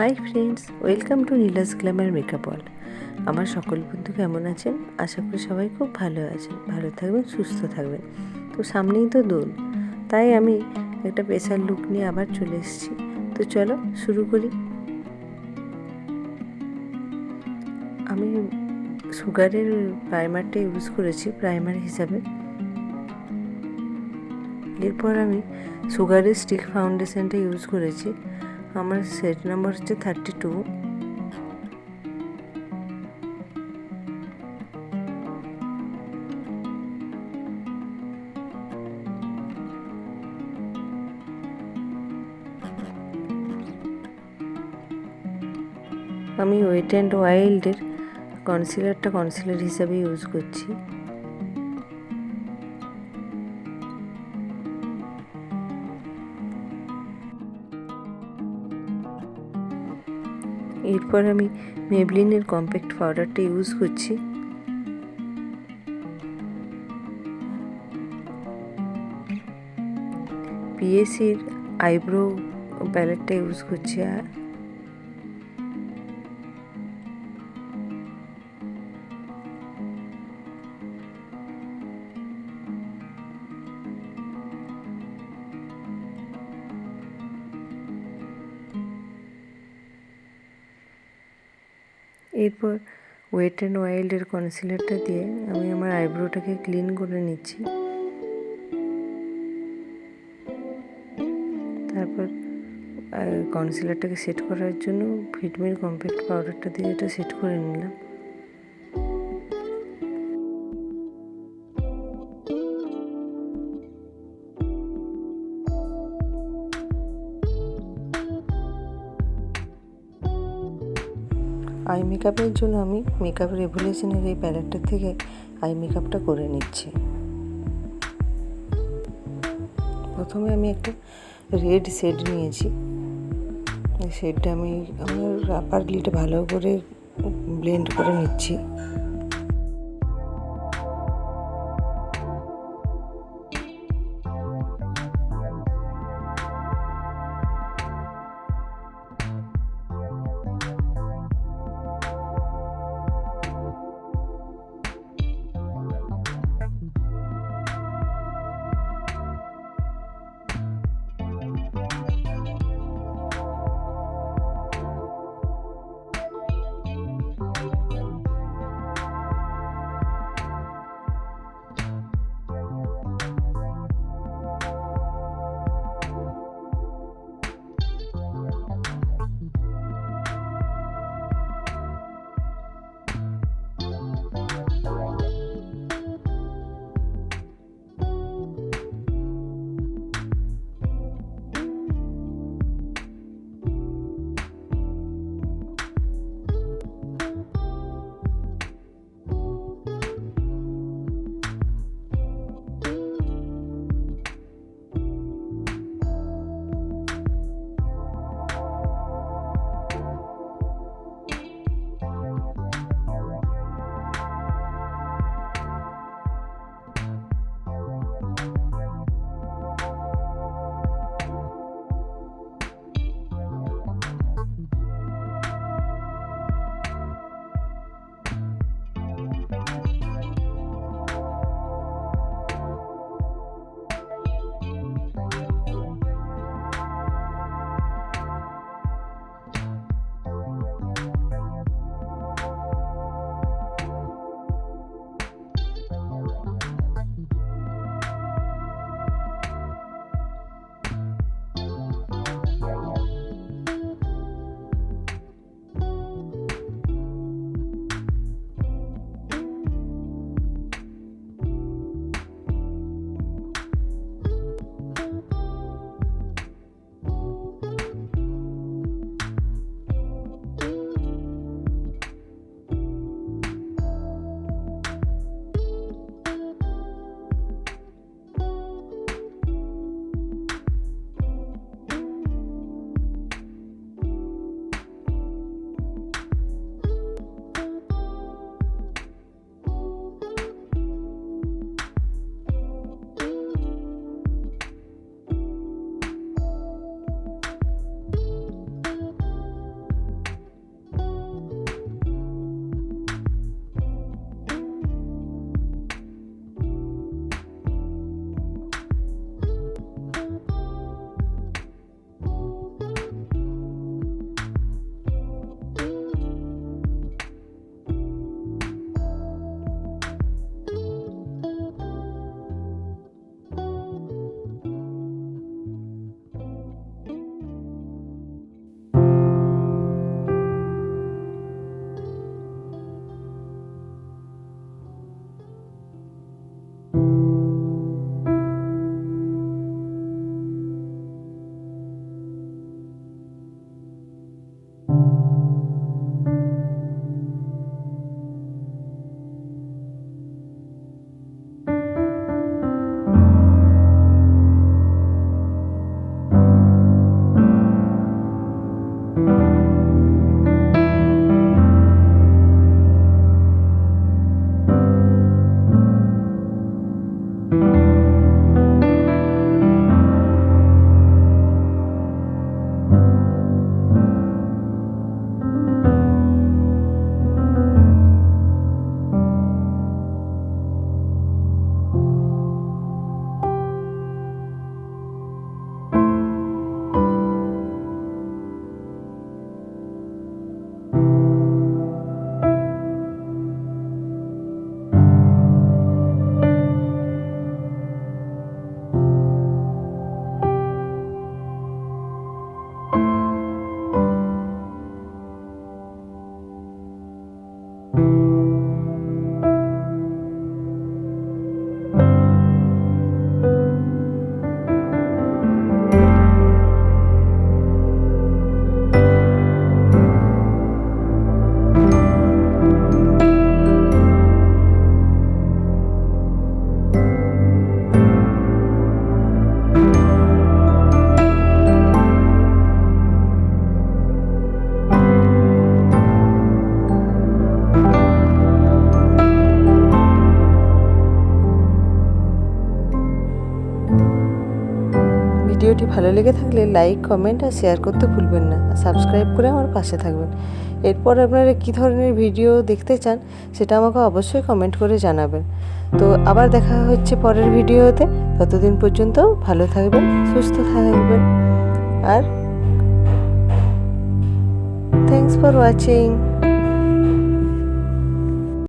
Hi friends, welcome to Neela's Glamour makeup world. আমার সকল বন্ধু কেমন আছেন? আশা করি সবাই খুব ভালো আছেন, ভালো থাকবেন, সুস্থ থাকবেন। তো সামনেই তো দোল, তাই আমি একটা স্পেশাল লুক নিয়ে আবার চলে এসেছি। তো চলো শুরু করি। আমি সুগারের প্রাইমারটা ইউজ করেছি প্রাইমার হিসাবে। এরপর আমি সুগারের স্টিক ফাউন্ডেশনটা ইউজ করেছি। আমার সেট নাম্বার হচ্ছে 32। আমি ওয়েট অ্যান্ড ওয়াইল্ডের কনসিলার হিসাবে ইউজ করছি। এরপর আমি মেবলিনের কম্প্যাক্ট পাউডারটা ইউজ করছি। পিএসির আইব্রো প্যালেটটা ইউজ করছি। আর এরপর ওয়েট অ্যান্ড ওয়াইল্ডের কনসিলারটা দিয়ে আমি আমার আইব্রোটাকে ক্লিন করে নিচ্ছি। তারপর কনসিলারটাকে সেট করার জন্য ফিটমির কম্প্যাক্ট পাউডারটা দিয়ে এটা সেট করে নিলাম। আই মেকআপের জন্য আমি মেকআপ রেভলিউশনের এই প্যালেটটা থেকে আই মেকআপটা করে নিচ্ছি। প্রথমে আমি একটা রেড শেড নিয়েছি। এই শেডটা আমি আমার আপার লিডে ভালো করে ব্লেন্ড করে নিচ্ছি। ভালো লেগে থাকলে লাইক, কমেন্ট আর শেয়ার করতে ভুলবেন না। আর সাবস্ক্রাইব করে আমার পাশে থাকবেন। এরপর আপনারা কী ধরনের ভিডিও দেখতে চান সেটা আমাকে অবশ্যই কমেন্ট করে জানাবেন। তো আবার দেখা হচ্ছে পরের ভিডিওতে। ততদিন পর্যন্ত ভালো থাকবেন, সুস্থ থাকবেন। আর থ্যাংকস ফর ওয়াচিং।